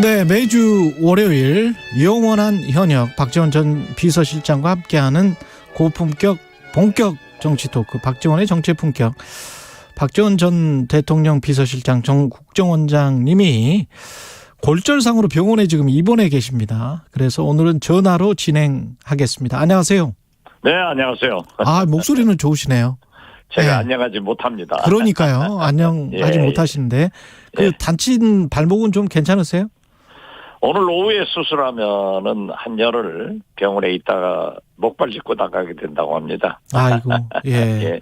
네, 매주 월요일 영원한 현역 박지원 전 비서실장과 함께하는 고품격 본격 정치 토크 박지원의 정치의 품격. 박지원 전 대통령 비서실장 정 국정원장님이 골절상으로 병원에 지금 입원해 계십니다. 그래서 오늘은 전화로 진행하겠습니다. 안녕하세요. 네, 안녕하세요. 아, 목소리는 좋으시네요. 제가 네. 안녕하지 못합니다. 그러니까요. 안녕하지 예, 못하시는데 그 예. 다친 발목은 좀 괜찮으세요? 오늘 오후에 수술하면은 한 열흘 병원에 있다가 목발 짚고 나가게 된다고 합니다. 아이고, 예. 예.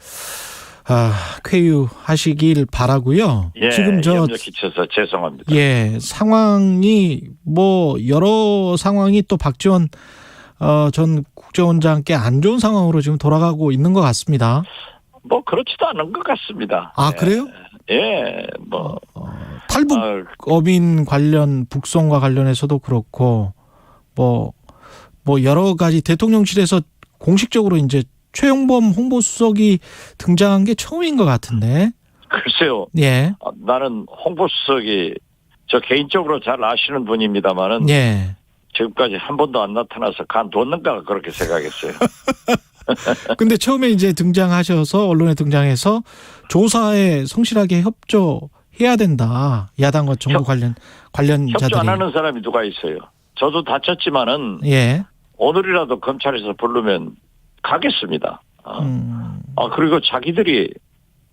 아, 쾌유하시길 바라고요. 예, 지금 염려 끼쳐서 죄송합니다. 예, 상황이 뭐 여러 상황이 또 박지원 전 국정원장께 안 좋은 상황으로 지금 돌아가고 있는 것 같습니다. 뭐 그렇지도 않은 것 같습니다. 아, 예. 그래요? 예, 뭐 탈북 어민 관련 북송과 관련해서도 그렇고 뭐 여러 가지 대통령실에서 공식적으로 이제 최용범 홍보수석이 등장한 게 처음인 것 같은데. 글쎄요. 예. 나는 홍보수석이 저 개인적으로 잘 아시는 분입니다만은 예. 지금까지 한 번도 안 나타나서 간뒀는가 그렇게 생각했어요. 근데 처음에 이제 등장하셔서 언론에 등장해서 조사에 성실하게 협조해야 된다. 야당과 정부 관련자들이. 협조 안 하는 사람이 누가 있어요. 저도 다쳤지만은 예. 오늘이라도 검찰에서 부르면 가겠습니다. 그리고 자기들이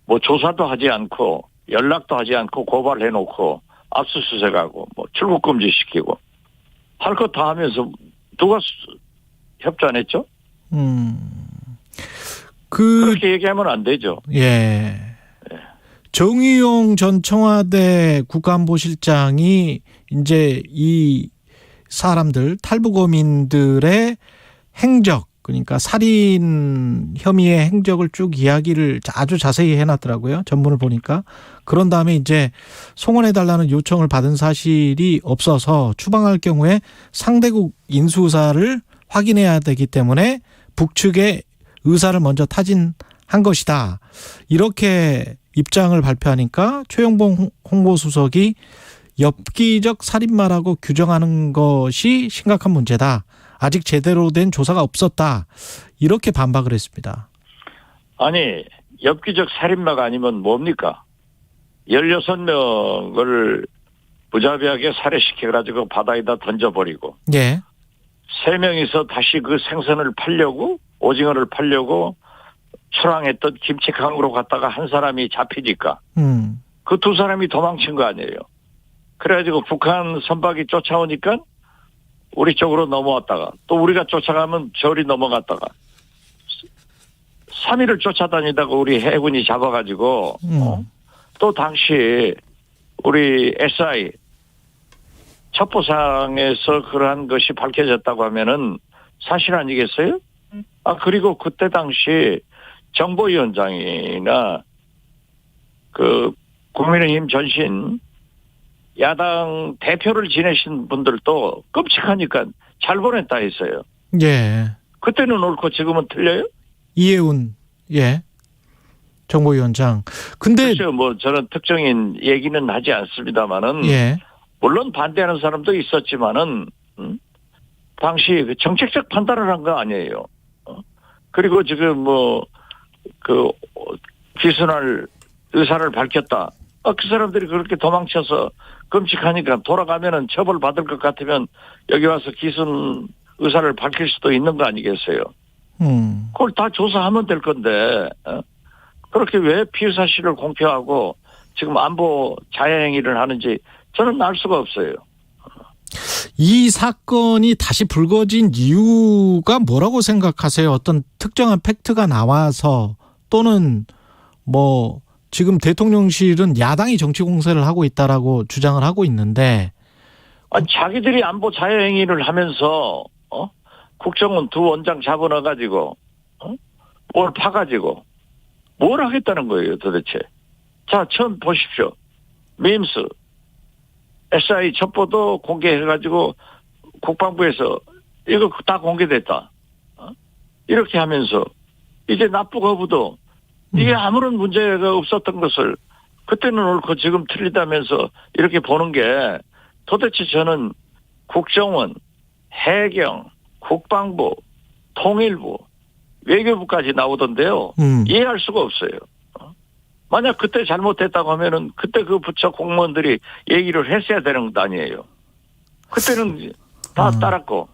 뭐 조사도 하지 않고 연락도 하지 않고 고발해놓고 압수수색하고 뭐 출국금지 시키고 할 것 다 하면서 누가 협조 안 했죠? 그렇게 얘기하면 안 되죠. 예. 정의용 전 청와대 국가안보실장이 이제 이 사람들 탈북어민들의 행적, 그러니까 살인 혐의의 행적을 쭉 이야기를 아주 자세히 해놨더라고요. 전문을 보니까. 그런 다음에 이제 송원해달라는 요청을 받은 사실이 없어서 추방할 경우에 상대국 인수사를 확인해야 되기 때문에 북측의 의사를 먼저 타진한 것이다. 이렇게 입장을 발표하니까 최용범 홍보수석이 엽기적 살인마라고 규정하는 것이 심각한 문제다. 아직 제대로 된 조사가 없었다. 이렇게 반박을 했습니다. 아니, 엽기적 살인마가 아니면 뭡니까? 16명을 무자비하게 살해시켜가지고 바다에다 던져버리고 예. 3명이서 다시 그 생선을 팔려고 오징어를 팔려고 출항했던 김치강으로 갔다가 한 사람이 잡히니까 그 두 사람이 도망친 거 아니에요. 그래가지고 북한 선박이 쫓아오니까 우리 쪽으로 넘어왔다가 또 우리가 쫓아가면 저리 넘어갔다가 3일을 쫓아다니다가 우리 해군이 잡아가지고 또 당시 우리 SI 첩보상에서 그러한 것이 밝혀졌다고 하면은 사실 아니겠어요? 그리고 그때 당시 정보위원장이나 그 국민의힘 전신 야당 대표를 지내신 분들도 끔찍하니까 잘 보냈다 했어요. 예. 그때는 옳고 지금은 틀려요? 이해운, 예. 정보위원장. 근데. 글쎄요, 뭐 저는 특정인 얘기는 하지 않습니다만은. 예. 물론 반대하는 사람도 있었지만은, 당시 그 정책적 판단을 한 거 아니에요. 그리고 지금 기순할 의사를 밝혔다. 그 사람들이 그렇게 도망쳐서 끔찍하니까 돌아가면은 처벌받을 것 같으면 여기 와서 기순 의사를 밝힐 수도 있는 거 아니겠어요? 그걸 다 조사하면 될 건데, 그렇게 왜 피해 사실을 공표하고 지금 안보 자해행위를 하는지 저는 알 수가 없어요. 이 사건이 다시 불거진 이유가 뭐라고 생각하세요? 어떤 특정한 팩트가 나와서 또는 뭐 지금 대통령실은 야당이 정치 공세를 하고 있다라고 주장을 하고 있는데 자기들이 안보 자해 행위를 하면서 국정원 두 원장 잡아넣어가지고 뭘 파가지고 뭘 하겠다는 거예요 도대체. 자, 처음 보십시오. 미임스 SI 첩보도 공개해가지고 국방부에서 이거 다 공개됐다. 이렇게 하면서 이제 납북어부도 이게 아무런 문제가 없었던 것을 그때는 옳고 지금 틀리다면서 이렇게 보는 게 도대체 저는 국정원, 해경, 국방부, 통일부, 외교부까지 나오던데요. 이해할 수가 없어요. 만약 그때 잘못했다고 하면은 그때 그 부처 공무원들이 얘기를 했어야 되는 것 아니에요. 그때는 다 따랐고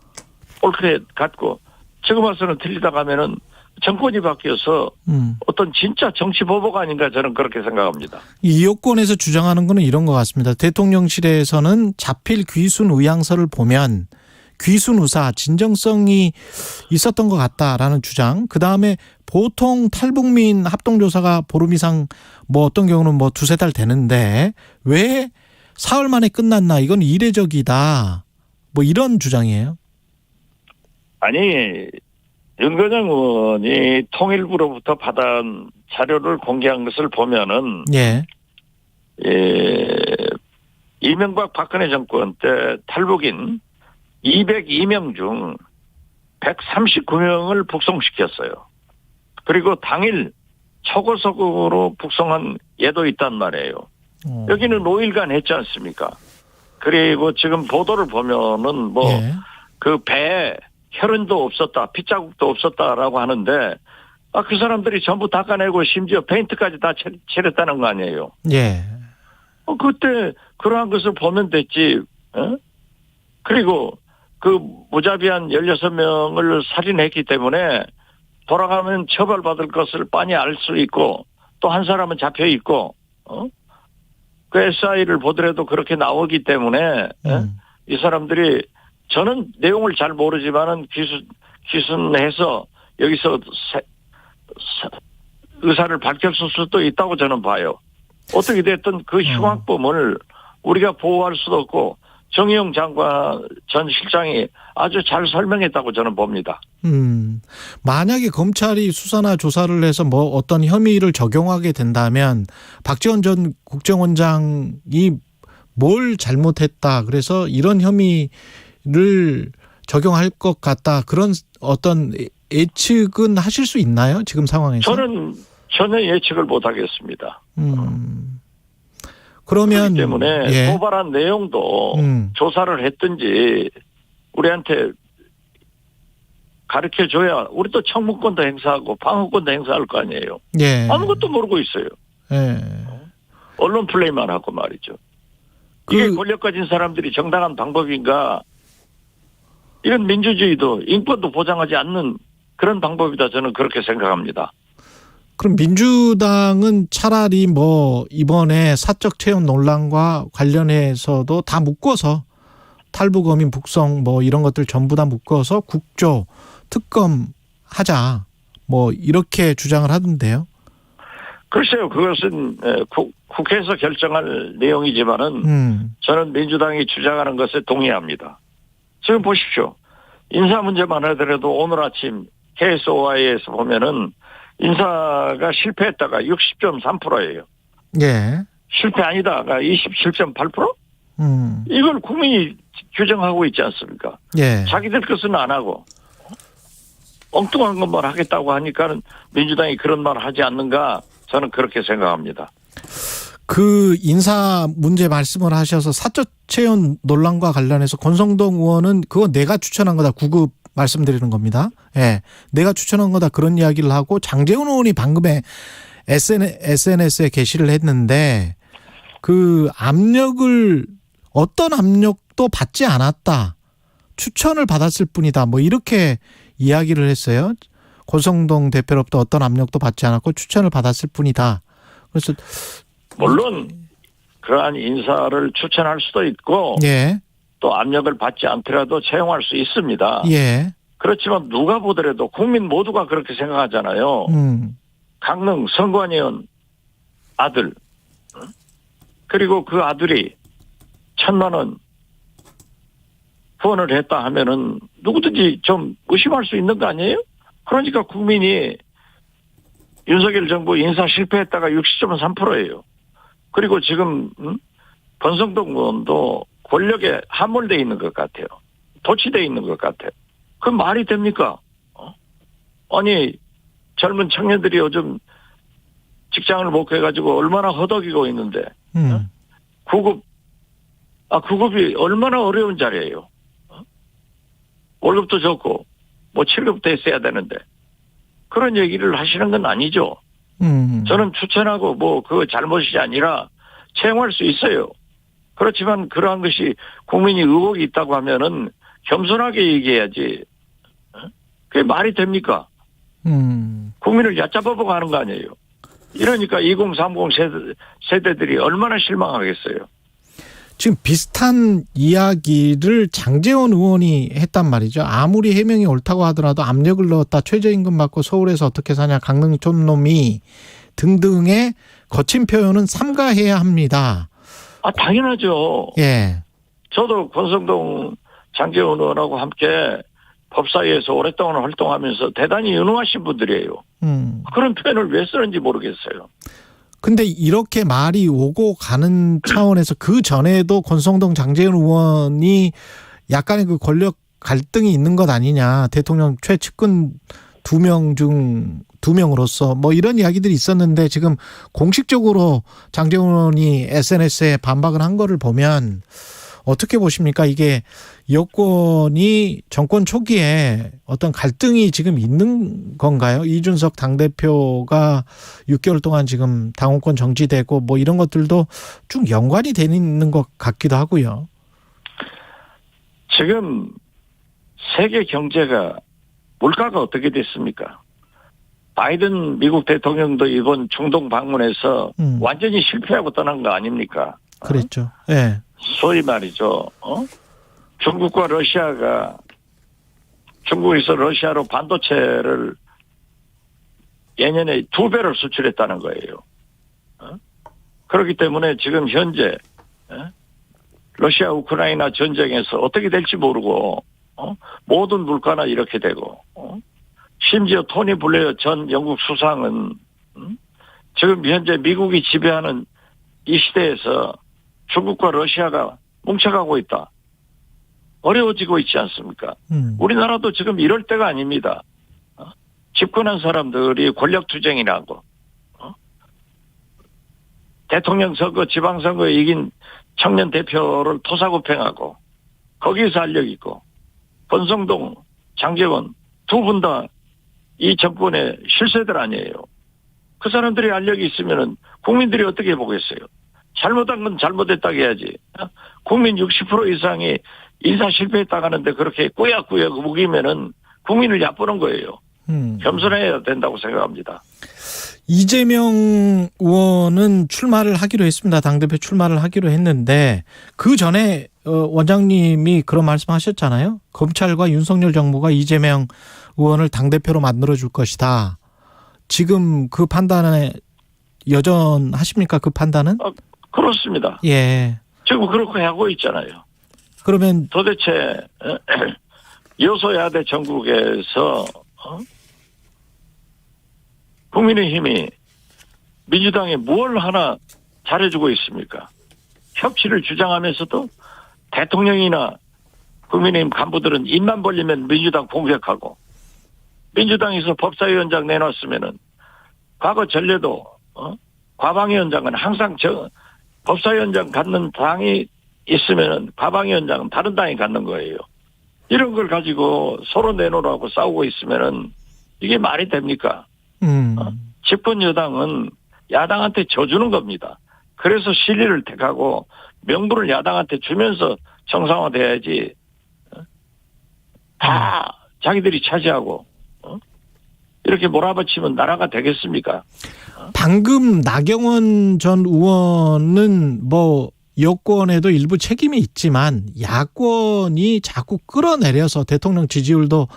옳게 갔고 지금 와서는 틀리다고 하면은 정권이 바뀌어서 어떤 진짜 정치 보복 아닌가 저는 그렇게 생각합니다. 이 여권에서 주장하는 거는 이런 것 같습니다. 대통령실에서는 자필 귀순 의향서를 보면 귀순 의사 진정성이 있었던 것 같다라는 주장. 그다음에 보통 탈북민 합동조사가 보름 이상 뭐 어떤 경우는 뭐 두세 달 되는데 왜 사흘 만에 끝났나 이건 이례적이다. 뭐 이런 주장이에요. 아니 윤건영 의원이 통일부로부터 받은 자료를 공개한 것을 보면은 예. 이명박 박근혜 정권 때 탈북인 202명 중 139명을 북송시켰어요. 그리고 당일 초고속으로 북송한 예도 있단 말이에요. 여기는 5일간 했지 않습니까? 그리고 지금 보도를 보면은 뭐 그 배에 혈흔도 없었다, 핏자국도 없었다라고 하는데 그 사람들이 전부 닦아내고 심지어 페인트까지 다 칠했다는 거 아니에요? 예. 그때 그러한 것을 보면 됐지. 그리고 그 무자비한 16명을 살인했기 때문에 돌아가면 처벌받을 것을 빤히 알 수 있고 또 한 사람은 잡혀 있고 그 SI를 보더라도 그렇게 나오기 때문에 이 사람들이 저는 내용을 잘 모르지만은 귀순해서 여기서 의사를 밝혔을 수도 있다고 저는 봐요. 어떻게 됐든 그 흉악범을 우리가 보호할 수도 없고 정의용 장관 전 실장이 아주 잘 설명했다고 저는 봅니다. 만약에 검찰이 수사나 조사를 해서 뭐 어떤 혐의를 적용하게 된다면 박지원 전 국정원장이 뭘 잘못했다. 그래서 이런 혐의를 적용할 것 같다. 그런 어떤 예측은 하실 수 있나요? 지금 상황에서? 저는 전혀 예측을 못 하겠습니다. 그러면 그렇기 때문에 고발한 내용도 조사를 했든지 우리한테 가르쳐줘야 우리도 청문권도 행사하고 방어권도 행사할 거 아니에요. 예. 아무것도 모르고 있어요. 예. 언론 플레이만 하고 말이죠. 이게 권력 가진 사람들이 정당한 방법인가? 이건 민주주의도 인권도 보장하지 않는 그런 방법이다. 저는 그렇게 생각합니다. 그럼 민주당은 차라리 뭐 이번에 사적 채용 논란과 관련해서도 다 묶어서 탈북어민 북송 뭐 이런 것들 전부 다 묶어서 국조 특검 하자 뭐 이렇게 주장을 하던데요. 글쎄요. 그것은 국회에서 결정할 내용이지만은 저는 민주당이 주장하는 것에 동의합니다. 지금 보십시오. 인사 문제만 하더라도 오늘 아침 KSOI에서 보면은 인사가 실패했다가 60.3%예요. 예. 실패 아니다가 27.8%? 이걸 국민이 규정하고 있지 않습니까? 예. 자기들 것은 안 하고 엉뚱한 것만 하겠다고 하니까는 민주당이 그런 말을 하지 않는가 저는 그렇게 생각합니다. 그 인사 문제 말씀을 하셔서 사적 채용 논란과 관련해서 권성동 의원은 그건 내가 추천한 거다. 구급 말씀드리는 겁니다. 예. 내가 추천한 거다. 그런 이야기를 하고 장제원 의원이 방금에 SNS에 게시를 했는데 그 압력을 어떤 압력도 받지 않았다. 추천을 받았을 뿐이다. 뭐 이렇게 이야기를 했어요. 권성동 대표로부터 어떤 압력도 받지 않았고 추천을 받았을 뿐이다. 그래서 물론 그러한 인사를 추천할 수도 있고 예. 또 압력을 받지 않더라도 채용할 수 있습니다. 예. 그렇지만 누가 보더라도 국민 모두가 그렇게 생각하잖아요. 강릉 선관위원 아들 그리고 그 아들이 1,000만 원 후원을 했다 하면은 누구든지 좀 의심할 수 있는 거 아니에요? 그러니까 국민이 윤석열 정부 인사 실패했다가 60.3%예요. 그리고 지금 권성동 의원도 권력에 함몰되어 있는 것 같아요. 도취되어 있는 것 같아요. 그건 말이 됩니까? 아니 젊은 청년들이 요즘 직장을 못 구해가지고 얼마나 허덕이고 있는데 구급 그급이 얼마나 어려운 자리예요. 월급도 적고, 뭐 7급도 했어야 되는데. 그런 얘기를 하시는 건 아니죠. 저는 추천하고 뭐 그거 잘못이 아니라 채용할 수 있어요. 그렇지만 그러한 것이 국민이 의혹이 있다고 하면은 겸손하게 얘기해야지. 그게 말이 됩니까? 국민을 얕잡아보고 하는 거 아니에요. 이러니까 2030 세대들이 얼마나 실망하겠어요. 지금 비슷한 이야기를 장제원 의원이 했단 말이죠. 아무리 해명이 옳다고 하더라도 압력을 넣었다. 최저임금 받고 서울에서 어떻게 사냐. 강릉 촌놈이 등등의 거친 표현은 삼가해야 합니다. 당연하죠. 예. 저도 권성동 장제원 의원하고 함께 법사위에서 오랫동안 활동하면서 대단히 유능하신 분들이에요. 그런 표현을 왜 쓰는지 모르겠어요. 근데 이렇게 말이 오고 가는 차원에서 그 전에도 권성동 장제원 의원이 약간의 그 권력 갈등이 있는 것 아니냐. 대통령 최측근 2명 중 2명으로서 뭐 이런 이야기들이 있었는데 지금 공식적으로 장제원 의원이 SNS에 반박을 한 거를 보면 어떻게 보십니까? 이게 여권이 정권 초기에 어떤 갈등이 지금 있는 건가요? 이준석 당대표가 6개월 동안 지금 당원권 정지되고 뭐 이런 것들도 쭉 연관이 되어 있는 것 같기도 하고요. 지금 세계 경제가 물가가 어떻게 됐습니까? 바이든 미국 대통령도 이번 중동 방문해서 완전히 실패하고 떠난 거 아닙니까? 그랬죠. 예. 네. 소위 말이죠. 중국과 러시아가 중국에서 러시아로 반도체를 예년에 2배를 수출했다는 거예요. 그렇기 때문에 지금 현재 러시아 우크라이나 전쟁에서 어떻게 될지 모르고 모든 물가나 이렇게 되고 심지어 토니 블레어 전 영국 수상은 지금 현재 미국이 지배하는 이 시대에서 중국과 러시아가 뭉쳐가고 있다. 어려워지고 있지 않습니까? 우리나라도 지금 이럴 때가 아닙니다. 집권한 사람들이 권력투쟁이라고 대통령 선거, 지방선거에 이긴 청년 대표를 토사구팽하고 거기에서 알력 있고 권성동, 장제원 두 분 다 이 정권의 실세들 아니에요. 그 사람들이 알력이 있으면은 국민들이 어떻게 보겠어요? 잘못한 건 잘못했다고 해야지. 국민 60% 이상이 인사 실패했다고 하는데 그렇게 꾸역꾸역 우기면은 국민을 얕보는 거예요. 겸손해야 된다고 생각합니다. 이재명 의원은 출마를 하기로 했습니다. 당대표 출마를 하기로 했는데 그 전에 원장님이 그런 말씀하셨잖아요. 검찰과 윤석열 정부가 이재명 의원을 당대표로 만들어줄 것이다. 지금 그 판단에 여전하십니까? 그 판단은? 그렇습니다. 예. 지금 그렇게 하고 있잖아요. 그러면 도대체 여소야대 전국에서 국민의힘이 민주당에 뭘 하나 잘해주고 있습니까? 협치를 주장하면서도 대통령이나 국민의힘 간부들은 입만 벌리면 민주당 공격하고 민주당에서 법사위원장 내놨으면은 과거 전례도 과방위원장은 항상 법사위원장 갖는 당이 있으면은 과방위원장은 다른 당이 갖는 거예요. 이런 걸 가지고 서로 내놓으라고 싸우고 있으면은 이게 말이 됩니까? 집권 여당은 야당한테 져주는 겁니다. 그래서 실리를 택하고 명분을 야당한테 주면서 정상화돼야지 다 자기들이 차지하고 이렇게 몰아붙이면 나라가 되겠습니까? 방금 나경원 전 의원은 뭐 여권에도 일부 책임이 있지만 야권이 자꾸 끌어내려서 대통령 지지율도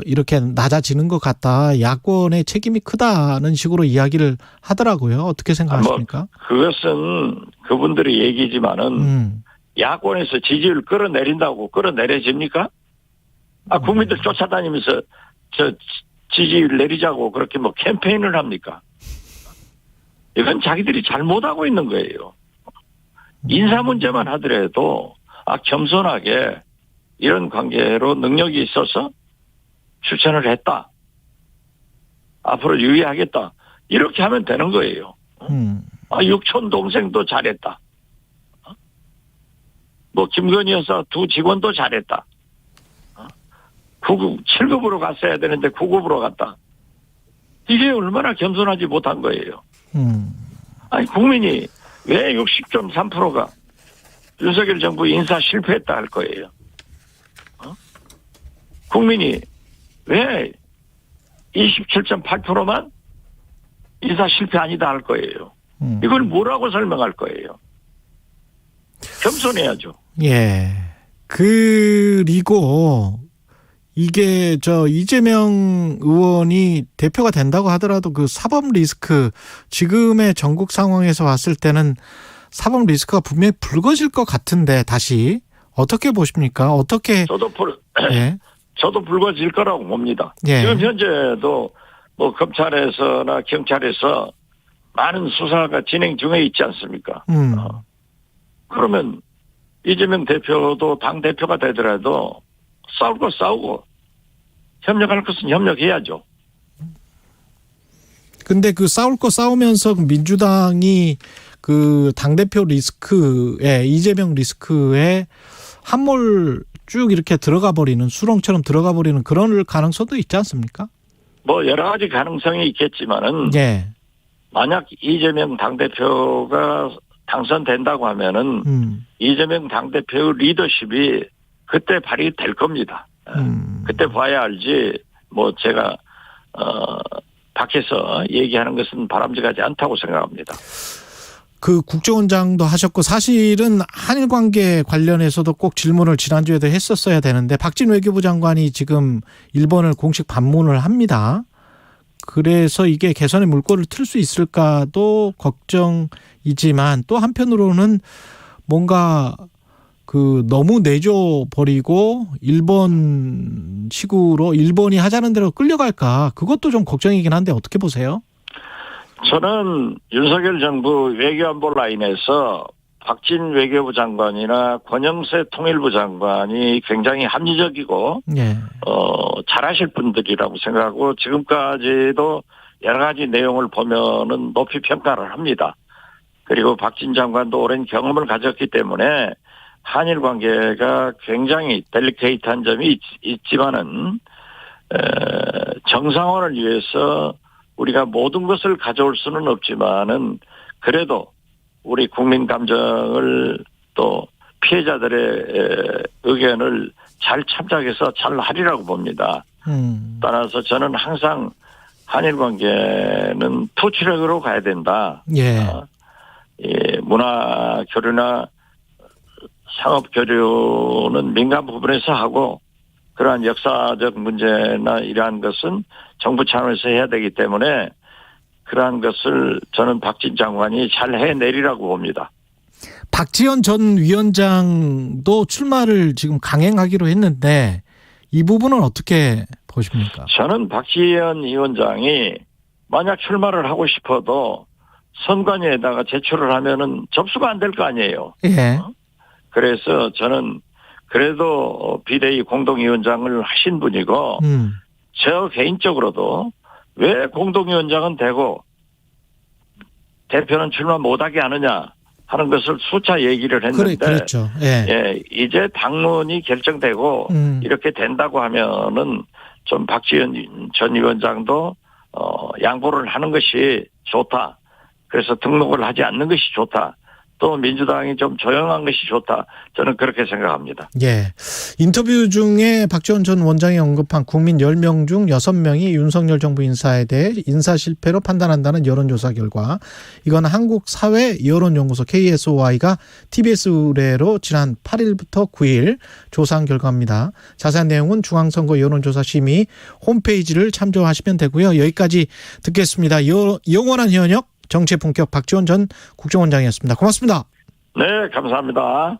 이렇게 낮아지는 것 같다. 야권의 책임이 크다는 식으로 이야기를 하더라고요. 어떻게 생각하십니까? 그것은 그분들의 얘기지만은 야권에서 지지율 끌어내린다고 끌어내려집니까? 국민들 쫓아다니면서 지지율 내리자고 그렇게 뭐 캠페인을 합니까? 이건 자기들이 잘못하고 있는 거예요. 인사 문제만 하더라도 겸손하게 이런 관계로 능력이 있어서 추천을 했다. 앞으로 유의하겠다. 이렇게 하면 되는 거예요. 육촌 동생도 잘했다. 뭐 김건희 여사 두 직원도 잘했다. 7급으로 갔어야 되는데 9급으로 갔다. 이게 얼마나 겸손하지 못한 거예요. 아니 국민이 왜 60.3%가 윤석열 정부 인사 실패했다 할 거예요. 국민이 왜 27.8%만 인사 실패 아니다 할 거예요. 이걸 뭐라고 설명할 거예요. 겸손해야죠. 예. 그리고 이게 이재명 의원이 대표가 된다고 하더라도 그 사법 리스크, 지금의 전국 상황에서 봤을 때는 사법 리스크가 분명히 불거질 것 같은데, 다시 어떻게 보십니까? 어떻게? 예. 저도 불거질 거라고 봅니다. 예. 지금 현재도 뭐 검찰에서나 경찰에서 많은 수사가 진행 중에 있지 않습니까? 그러면 이재명 대표도 당 대표가 되더라도 싸울 거 싸우고 협력할 것은 협력해야죠. 근데 그 싸울 거 싸우면서 민주당이 그 당대표 리스크에, 이재명 리스크에 함몰 쭉 이렇게 들어가 버리는, 수렁처럼 들어가 버리는 그런 가능성도 있지 않습니까? 뭐 여러 가지 가능성이 있겠지만은, 예. 만약 이재명 당대표가 당선된다고 하면은 이재명 당대표의 리더십이 그때 발휘될 겁니다. 그때 봐야 알지, 뭐 제가 밖에서 얘기하는 것은 바람직하지 않다고 생각합니다. 그 국정원장도 하셨고, 사실은 한일 관계 관련해서도 꼭 질문을 지난주에도 했었어야 되는데, 박진 외교부 장관이 지금 일본을 공식 방문을 합니다. 그래서 이게 개선의 물꼬를 틀 수 있을까도 걱정이지만, 또 한편으로는 뭔가 너무 내줘 버리고 일본식으로 일본이 하자는 대로 끌려갈까, 그것도 좀 걱정이긴 한데 어떻게 보세요? 저는 윤석열 정부 외교안보 라인에서 박진 외교부 장관이나 권영세 통일부 장관이 굉장히 합리적이고 예. 잘하실 분들이라고 생각하고, 지금까지도 여러 가지 내용을 보면은 높이 평가를 합니다. 그리고 박진 장관도 오랜 경험을 가졌기 때문에 한일 관계가 굉장히 델리케이트한 점이 있지만은 정상화를 위해서 우리가 모든 것을 가져올 수는 없지만은 그래도 우리 국민 감정을, 또 피해자들의 의견을 잘 참작해서 잘 하리라고 봅니다. 따라서 저는 항상 한일 관계는 투치력으로 가야 된다. 예. 문화 교류나 상업 교류는 민간 부분에서 하고, 그러한 역사적 문제나 이러한 것은 정부 차원에서 해야 되기 때문에 그러한 것을 저는 박진 장관이 잘 해내리라고 봅니다. 박지원 전 위원장도 출마를 지금 강행하기로 했는데, 이 부분은 어떻게 보십니까? 저는 박지원 위원장이 만약 출마를 하고 싶어도 선관위에다가 제출을 하면은 접수가 안 될 거 아니에요. 예. 그래서 저는 그래도 비대위 공동위원장을 하신 분이고, 저 개인적으로도 왜 공동위원장은 되고 대표는 출마 못하게 하느냐 하는 것을 수차 얘기를 했는데, 그렇죠. 예. 예, 이제 당론이 결정되고 이렇게 된다고 하면은 좀 박지원 전 위원장도 양보를 하는 것이 좋다. 그래서 등록을 하지 않는 것이 좋다. 또 민주당이 좀 조용한 것이 좋다. 저는 그렇게 생각합니다. 예. 인터뷰 중에 박지원 전 원장이 언급한 국민 10명 중 6명이 윤석열 정부 인사에 대해 인사 실패로 판단한다는 여론조사 결과, 이건 한국사회여론연구소 KSOI가 TBS 의뢰로 지난 8일부터 9일 조사한 결과입니다. 자세한 내용은 중앙선거 여론조사 심의 홈페이지를 참조하시면 되고요. 여기까지 듣겠습니다. 영원한 현역 정치의 품격 박지원 전 국정원장이었습니다. 고맙습니다. 네, 감사합니다.